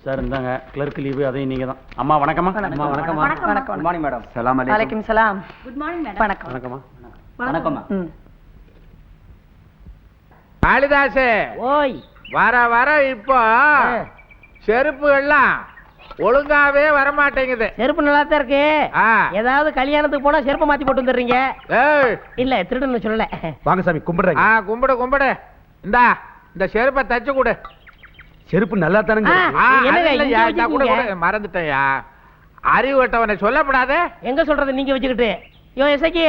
Sir இந்தாங்க clerk leave, அதையும் நீங்க தான். அம்மா வணக்கம்மா. அம்மா வணக்கம்மா. Good morning madam. சலாம் அலைக்கும் சலாம். Good morning madam. வணக்கம். வணக்கம்மா. வணக்கம்மா. காளிதாசே, ஓய் வர வர இப்போ செருப்புகள்லாம் ஒழுங்காவே வரமாட்டேங்குது. செருப்பு நல்லா தான் இருக்கு. ஏதாவது கல்யாணத்துக்கு போனா செருப்பு மாத்தி போட்டு வந்துடுறீங்க. இல்ல திருடுன்னு சொல்லல. வாங்க சாமி கும்பிடுறேன். கும்பிடு கும்பிடு. இந்தா இந்த செருப்பை தச்சு கொடு. செருப்பு நல்லா தானுங்க. மறந்துட்டேயா, அறிவுட்டவனை சொல்லப்படாதே. எங்க சொல்றது நீங்க வச்சுக்கிட்டு. யோ எசக்கி,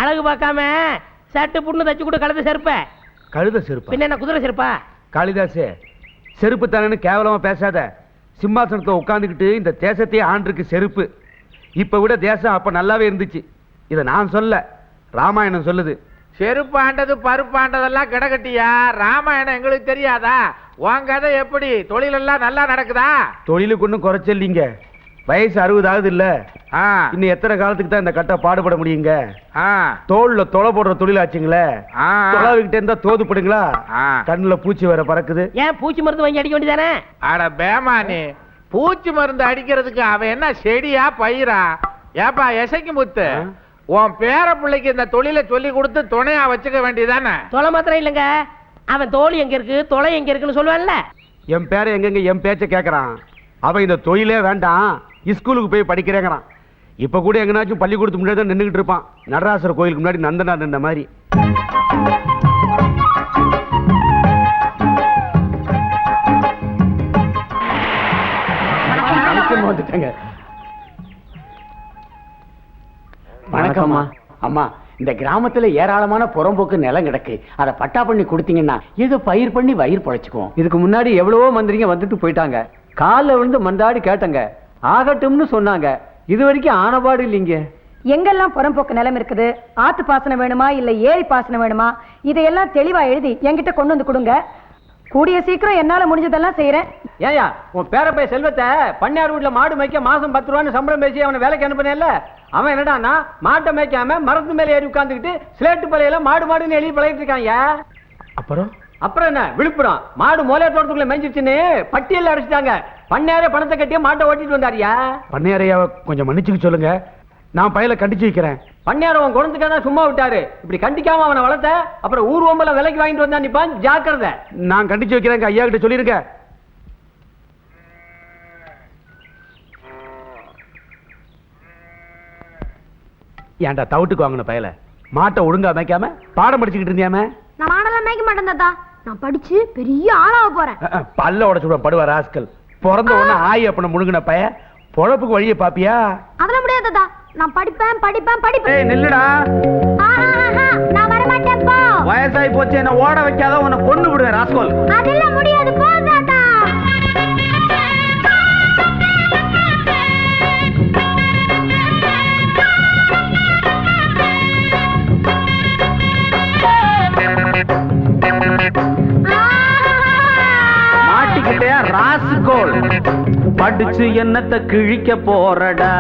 அழகு பார்க்காம சட்டு புண்ணு தச்சு கொடு கழுத செருப்ப. கழுத செருப்பு பின்ன என்ன குதிரை செருப்பா? காளிதாசே, செருப்பு தானேன்னு கேவலமா பேசாத. சிம்மாசனத்தை உட்காந்துக்கிட்டு இந்த தேசத்தையே ஆண்டிருக்கு செருப்பு. இப்ப விட தேசம் அப்ப நல்லாவே இருந்துச்சு. இத நான் சொல்ல, ராமாயணம் சொல்லுது. செருப்பு ஆண்டது பருப்பு ஆண்டதெல்லாம் கிடக்கட்டியா, ராமாயணம் எங்களுக்கு தெரியாதா? உன் கதை எப்படி? தொழிலெல்லாம் நல்லா நடக்குதா? தொழிலுக்கு ஒன்றும் குறைச்சல்லிங்க. வயசு 60 ஆகுது இல்ல. இன்னும் எத்தனை காலத்துக்கு தான் இந்த கட்ட பாடுபட முடியுங்க? தோல்ல தொலை போடுற தொழிலாச்சுங்களே. தொலைவிக்கிட்டே இருந்தா தோதுப்படுங்களா? கண்ணுல பூச்சி வேற பறக்குது. ஏன் பூச்சி மருந்து வாங்கி அடிக்க வேண்டியதானே? அட பேமானி, பூச்சி மருந்து அடிக்கிறதுக்கு அவன் என்ன செடியா பயிரா? ஏப்பா எசைக்கு முத்து, உன் பேர பிள்ளைக்கு இந்த தொழிலை சொல்லி கொடுத்து துணையா வச்சுக்க வேண்டியதானே? தொலை மாத்திரம் இல்லைங்க, அவன் தோல் எங்க இருக்கு தொலை எங்க இருக்குன்னு சொல்லுவான்ல. என் பேரை எங்கெங்க என் பேச்ச கேட்கறான். அவன் இந்த தொழிலே வேண்டாம், ஸ்கூலுக்கு போய் படிக்கிறேங்கிறான். இப்ப கூட எங்கனாச்சும் பள்ளிக்கூடத்துக்கு முன்னாடி தான் நின்றுகிட்டு இருப்பான். நடராசர் கோயிலுக்கு முன்னாடி நந்தனா நின்ற மாதிரி. வணக்கம்மா. அம்மா, இந்த கிராமத்துல ஏராளமான புறம்போக்கு நிலம் கிடக்கு. அதை பட்டா பண்ணி கொடுத்தீங்கன்னா ஏதோ பயிர் பண்ணி வயிறு பழைச்சுக்குவோம். இதுக்கு முன்னாடி எவ்வளவோ மந்திரிங்க வந்துட்டு போயிட்டாங்க. காலில் விழுந்து மந்தாடி கேட்டங்க, ஆகட்டும்னு சொன்னாங்க. இது வரைக்கும் ஆனபாடு இல்லைங்க. எங்கெல்லாம் புறம்போக்கு நிலம் இருக்குது, ஆத்து பாசனம் வேணுமா இல்ல ஏரி பாசனம் வேணுமா, இதையெல்லாம் தெளிவா எழுதி என்கிட்ட கொண்டு வந்து கொடுங்க. கூடிய சீக்கிரம் என்னால முடிஞ்சதெல்லாம் செய்யறேன். ஏயா, உன் பேரப்பைய செல்வத்தை பண்ணையார் வீட்டுல மாடு மேய்க்க மாசம் 10 ரூபான்னு சம்பளம் பேசி அவனை வேலைக்கு அனுப்பினேன்ல. அவன் என்னடான்னா மாட்டை மேய்க்காம மரத்து மேல ஏறி உட்காந்துக்கிட்டு ஸ்லேட்டு பழையில மாடு மாடுன்னு எழுதி பழகிட்டு இருக்காங்க. அப்புறம் என்ன விழுப்புரம் மாடு மோலைய தோட்டத்துக்குள்ள மேய்ஞ்சிருச்சுன்னு பட்டியல் அடிச்சுட்டாங்க. பண்ணையாரே பணத்தை கட்டிய மாட்டை ஓட்டிட்டு வந்தாரியா. பண்ணையாரையாவை கொஞ்சம் மன்னிச்சுக்க சொல்லுங்க, நான் பையல கண்டிச்சு வைக்கிறேன். பண்ணையார் அவன் குணத்துக்காக சும்மா விட்டாரு. இப்படி கண்டிக்காம அவனை வளர்த்த அப்புறம் ஊர் ஓம்பல விலைக்கு வாங்கிட்டு வந்தா நிப்பான். ஜாக்கிரதை. நான் கண்டிச்சு வைக்கிறேன், ஐயா கிட்ட சொல்லிருக்க. ஏன்டா தவிட்டுக்கு வாங்கின பயல மாட்டை ஒழுங்கா மேய்க்காம பாடம் படிச்சுக்கிட்டு இருந்தியாம? நான் மாடெல்லாம் மேய்க்க மாட்டேன் தாத்தா, நான் படிச்சு பெரிய ஆளாக போறேன். பல்ல உடச்சு படுவா ராஸ்கல். பிறந்த உடனே ஆய் அப்பன முழுங்கின பய பொழப்புக்கு வழியை பாப்பியா? அதெல்லாம் முடியாது தாத்தா, நான் படிப்பேன் படிப்பேன் படிப்பேன். நில்லுடா, நான் வர மாட்டேன் போ. வயசாகி போச்சு, என்ன ஓட வைக்காத, உன்னை கொண்டு விடுவேன் ராஸ்கல். அதெல்லாம் முடியாது போ தாத்தா. மாட்டிக்கிட்டே ராஸ்கோல். படிச்சு என்னத்தை கிழிக்க போறடா,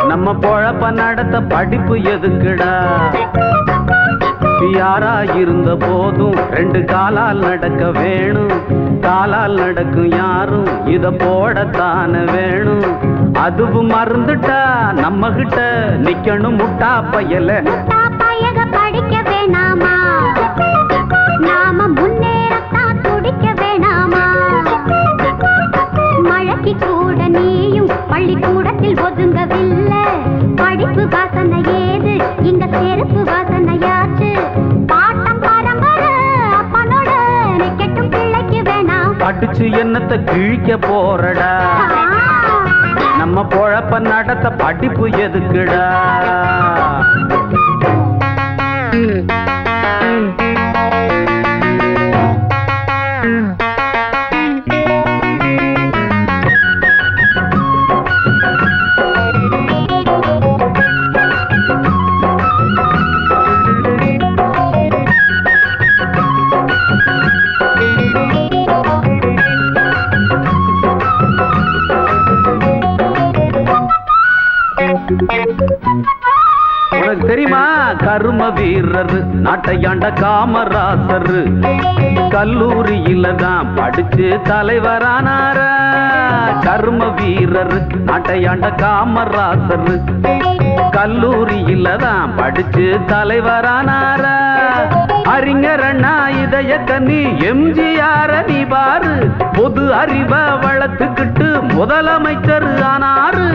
நம்ம பொழப்ப நடத்த படிப்பு எதுக்குடா? யாரா இருந்த போதும் 2 காலால் நடக்க வேணும். காலால் நடக்கும் யாரும் இத போடத்தான வேணும். அதுவும் மறந்துட்டா நம்ம கிட்ட நிக்கணும் முட்டா பயல. படிக்க வேணாமா, நாம முன்னேறத்தான் துடிக்க வேணாமா? மழைக்கு கூட நீயும் பள்ளிக்கூடத்தில் ஒதுங்கவில்லை. படிப்பு வாசனை ஏது, இங்க செருப்பு வாசனையாச்சு. பாட்டம் பரம்பரை அப்பனோட நிக்கட்டும் பிள்ளைக்கு வேணாம். படிச்சு என்னத்தை கிழிக்க போறடா, நம்ம பொழப்ப நடத்த படிப்பு எதுக்குடா? உனக்கு தெரியுமா கர்ம வீரர் நாட்டையாண்ட காமராசர் கல்லூரியில தான் படிச்சு தலைவரானார கர்ம வீரர் நாட்டையாண்ட காமராசர் கல்லூரியில தான் படிச்சு தலைவரானார அறிஞர் அண்ணா இதய கண்ணி எம்ஜிஆர் நீ பாரு பொது அறிவை வளர்த்துக்கிட்டு முதலமைச்சர் ஆனாரு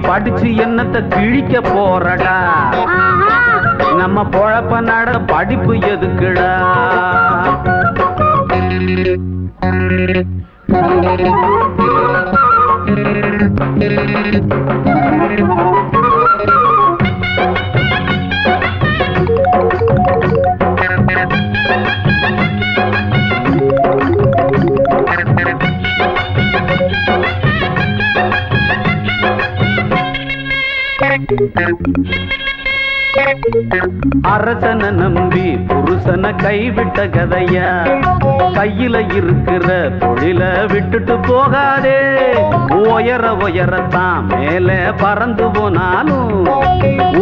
படிச்சு என்னத்தை கிழிக்க போறடா நம்ம பொழப்ப நட படிப்பு எதுக்குடா அரசனை நம்பி புருஷனை கைவிட்ட கதையா கையில இருக்கிற தொழில விட்டுட்டு போகாதே உயரத்தான் மேல பறந்து போனாலும்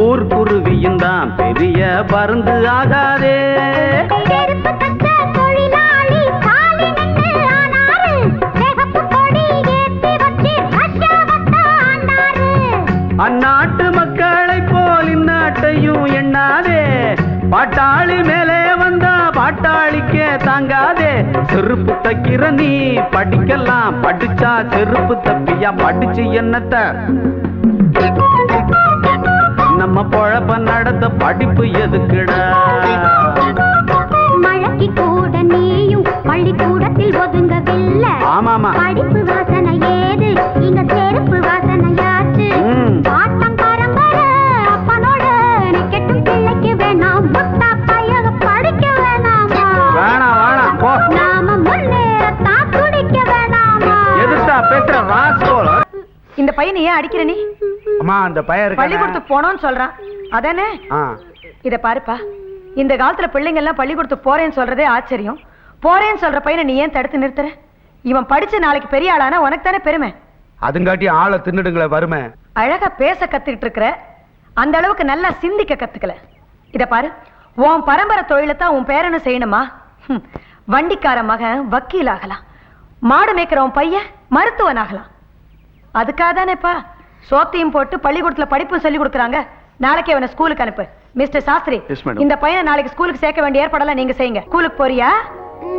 ஊர்க்குருவியும் தான் பெரிய பருந்து ஆகாதே அந்நாட்டு மக்களை போல் இந்நாட்டையும் எண்ணாதே பாட்டாளி மேலே வந்தா பாட்டாளிக்கே தாங்காதே செருப்பு தைக்கிற நீ படிக்கலாம் படிச்சா செருப்பு தப்பியா படிச்சு என்னத்த நம்ம பொழப்ப நடத்த படிப்பு எதுக்குடா மழைக்கு கூட நீயும் பள்ளிக்கூடத்தில் ஒதுங்கவில்லை ஆமாமா படிப்பு வாசனை ஏது இங்க செருப்பு வாசனையாச்சு பாட்டம் பரம்பரை அப்பனோட நிக்கட்டும் பிள்ளைக்கு வேணாம் முட்டா பையக படிக்க வேணாமா வேணாம் போ நாம முன்னேறத்தான் துடிக்க வேணாமா எதுட்டா பேசுற ராஸ்கோல் இந்த பையனை ஏன் அடிக்கிற நீ அம்மா அந்த பையன் இருக்கானே. பள்ளிக்கூடத்துக்கு போனோம்னு சொல்றான் அதானே இத பாருப்பா இந்த காலத்துல பிள்ளைங்க எல்லாம் பள்ளிக்கூடத்துக்கு போறேன்னு சொல்றதே ஆச்சரியம் போறேன்னு சொல்ற பையனை நீ ஏன் தடுத்து நிறுத்துற இவன் படிச்சு நாளைக்கு பெரிய ஆளானா உனக்கு தானே பெருமை அதுங்காட்டி ஆளை தின்னுடுங்களே வறுமை அழகா பேச கத்துக்கிட்டு இருக்கிற அந்த அளவுக்கு நல்லா சிந்திக்க கத்துக்கல இத பாரு உன் பரம்பரை தொழிலை தான் உன் பேரனை செய்யணுமா வண்டிக்கார மகன் வக்கீல் ஆகலாம் மாடு மேய்க்கிற உன் பையன் மருத்துவன் ஆகலாம் அதுக்காக தானேப்பா சோத்தையும் போட்டு பள்ளிக்கூடத்துல படிப்பு சொல்லி கொடுக்குறாங்க நாளைக்கு அவனை ஸ்கூலுக்கு அனுப்பு மிஸ்டர் சாஸ்திரி இந்த பையனை நாளைக்கு ஸ்கூலுக்கு சேர்க்க வேண்டிய ஏற்பாடெல்லாம் நீங்க செய்யுங்க ஸ்கூலுக்கு போறியா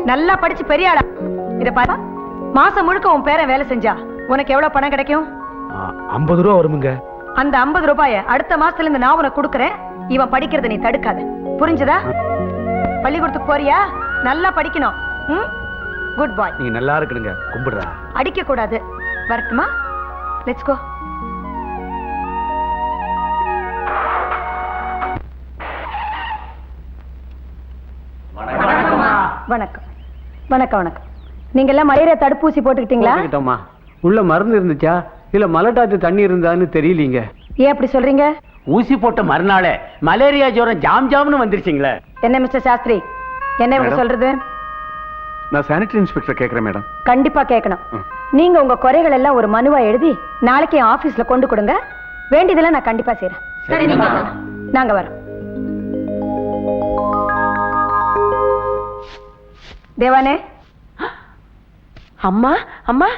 நல்லா படிச்சு பெரிய ஆளா இத பாரு மாசம் முழுக்க உன் பேரன் வேலை செஞ்சா உனக்கு எவ்வளவு பணம் கிடைக்கும் 50 ரூபா வருமுங்க அந்த 50 ரூபாய அடுத்த மாசத்துல இருந்து நான் உனக்கு கொடுக்கறேன் இவன் படிக்கிறத நீ தடுக்காத புரிஞ்சுதா பள்ளிக்கூடத்துக்கு போறியா நல்லா படிக்கணும் குட் பாய் நீ நல்லா இருக்கணுங்க கும்பிடுறா அடிக்க கூடாது வரட்டுமா லெட்ஸ் கோ வணக்கம் வணக்கம் வணக்கம் நீங்க எல்லாம் மலேரியா தடுப்பூசி போட்டுக்கிட்டீங்களா உள்ள மருந்து இருந்துச்சா இல்ல மலட்டாத்து தண்ணி இருந்தான்னு தெரியலீங்க ஏன் அப்படி சொல்றீங்க ஊசி போட்ட மறுநாளே மலேரியா ஜுரம் ஜாம்னு வந்துருச்சுங்களே என்ன மிஸ்டர் சாஸ்திரி என்ன இப்படி சொல்றது நான் சானிட்டரி இன்ஸ்பெக்டர் கேக்குறேன் மேடம் கண்டிப்பா கேட்கணும் நீங்க உங்க குறைகள் எல்லாம் ஒரு மனுவா எழுதி நாளைக்கு என் ஆபீஸ்ல கொண்டு கொடுங்க வேண்டியதெல்லாம் நான் கண்டிப்பா செய்யறேன் நாங்க வரோம் தேவானே அம்மா அம்மா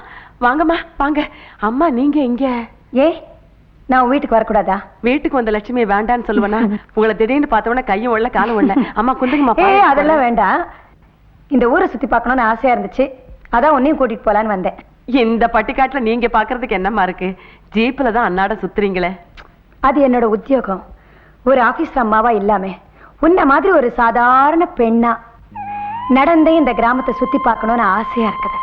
வாங்கம்மா வாங்க அம்மா நீங்க இங்க ஏ நான் வீட்டுக்கு வரக்கூடாதா வீட்டுக்கு வந்த லட்சுமி வேண்டான்னு சொல்லுவேனா உங்களை திடீர்னு பார்த்தவொடனே கையும் உள்ள காலும் உள்ள அம்மா குந்துங்கம்மா அதெல்லாம் வேண்டாம் இந்த ஊரை சுத்தி பார்க்கணும்னு ஆசையா இருந்துச்சு அதான் உன்னையும் கூட்டிட்டு போலான்னு வந்தேன் இந்த பட்டிக்காட்டுல நீங்க பாக்குறதுக்கு என்னம்மா இருக்கு ஜீப்ல தான் அன்னாட சுத்துறீங்களே அது என்னோட உத்தியோகம் ஒரு ஆபீஸ் அம்மாவா இல்லாம உன்ன மாதிரி ஒரு சாதாரண பெண்ணா நடந்தே இந்த கிராமத்தை சுத்தி பார்க்கணும்னு ஆசையா இருக்குது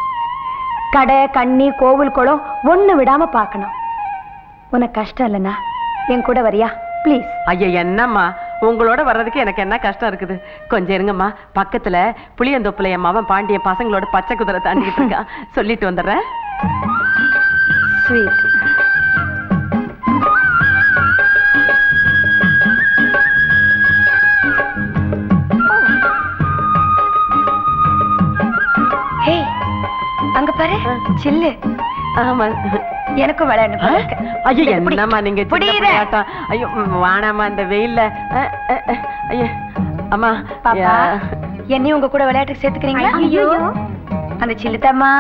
கடை கண்ணி கோவில் குளம் ஒண்ணு விடாம பார்க்கணும் உனக்கு கஷ்டம் இல்லைன்னா என் கூட வரியா ப்ளீஸ் ஐயா என்னம்மா உங்களோட வர்றதுக்கு எனக்கு என்ன கஷ்டம் இருக்குது கொஞ்சம் இருங்கம்மா பக்கத்துல புளியந்தோப்புல என் மவன் பாண்டியன் பசங்களோட பச்சை குதிரை தாண்டிட்டு இருக்கான் சொல்லிட்டு வந்துடுறேன் ஸ்வீட். ஹே, அங்க பாரு சில்லு. ஆமா. எனக்கும் விளையாடணும் போல இருக்கு. ஐயோ இதை பிடி. என்னம்மா நீங்க சின்ன பிடியிற. பிள்ளையாட்டம். ஐயோ வாணாமா இந்த வெயில்ல. ஐயோ அம்மா பாப்பா, என்னையும் உங்க கூட விளையாட்டுக்கு சேர்த்துக்கிறீங்களா? ஐயோ. அந்த சில்லுத்தம்மா.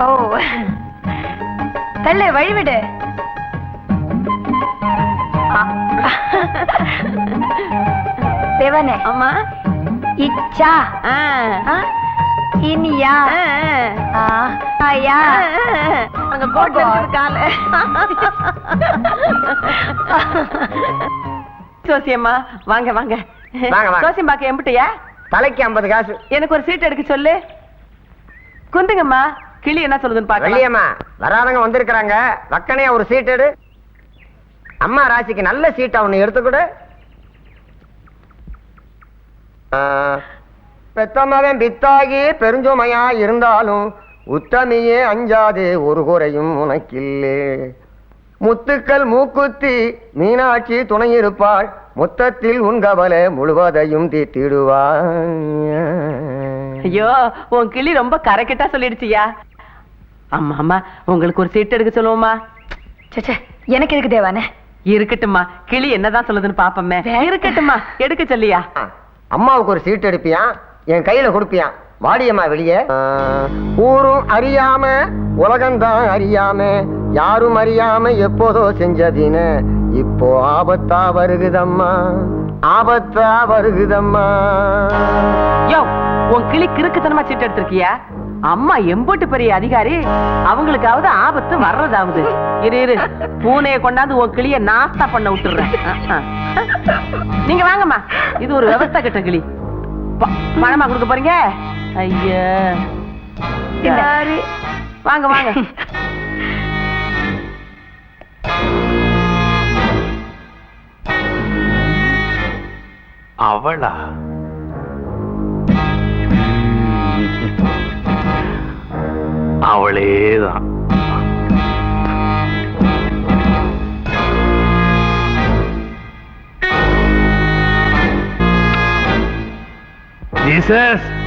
ஓ, தள்ளு, வழிவிடு. தேவானே, அம்மா. இச்சா, ஆ. இனியா, ஆயா, அங்க கோட்டை கால. சோசியம்மா வாங்க வாங்க. வாங்க, வாங்க. சோசியம்பாக்க எம்பிட்டியா? தலைக்கு 50 காசு. எனக்கு ஒரு சீட் எடுக்க சொல்லு. குந்துங்கம்மா, கிளி என்ன சொல்லுதுன்னு பாக்கலாம். வெள்ளியம்மா வராதவங்க வந்திருக்கிறாங்க. வக்கனையா ஒரு சீட் எடு. அம்மா ராசிக்கு நல்ல சீட்டா ஒண்ணு எடுத்துக்கூட. பெத்தமவன் பித்தாகி பெருஞ்சோமையா இருந்தாலும் உத்தமியே அஞ்சாதே ஒரு குறையும் உனக்கில்லே. முத்துக்கள் மூக்குத்தி மீனாட்சி துணை இருப்பாள். மொத்தத்தில் உன் கவலை முழுவதையும் தீர்த்திடுவாள். ஐயோ உன் கிளி ரொம்ப கரெக்டா சொல்லிடுச்சியா. அம்மா அம்மா உங்களுக்கு ஒரு சீட் எடுக்க சொல்லுவோமா? சச்சே, எனக்கு எதுக்கு தேவானே? இருக்கட்டும்மா, கிளி என்னதான் சொல்லுதுன்னு பாப்போமே. இருக்கட்டும்மா, எடுக்க சொல்லியா. அம்மாவுக்கு ஒரு சீட் எடுப்பியா, என் கையில கொடுப்பியா. வாடியம்மா வெளியே. ஊரும் அறியாம உலகம்தான் அறியாம யாரும் அறியாம எப்போதோ செஞ்சதின இப்போ ஆபத்தா வருகுதம்மா, ஆபத்தா வருகுதம்மா. யோ உன் கிளி கிறுக்குத்தனமா சீட் எடுத்திருக்கியா? அம்மா எம்போட்டு பெரிய அதிகாரி, அவங்களுக்காவது ஆபத்து வர்றதாவது. இரு இரு, பூனையை கொண்டாந்து உன் கிளிய நாஸ்தா பண்ண விட்டுறேன். நீங்க வாங்கம்மா, இது ஒரு விவசாய கட்ட கிளி. பணமா கொடுக்க போறீங்க? ஐயா சரி, வாங்க வாங்க. அவளா? அவளேதான். ஜீசஸ்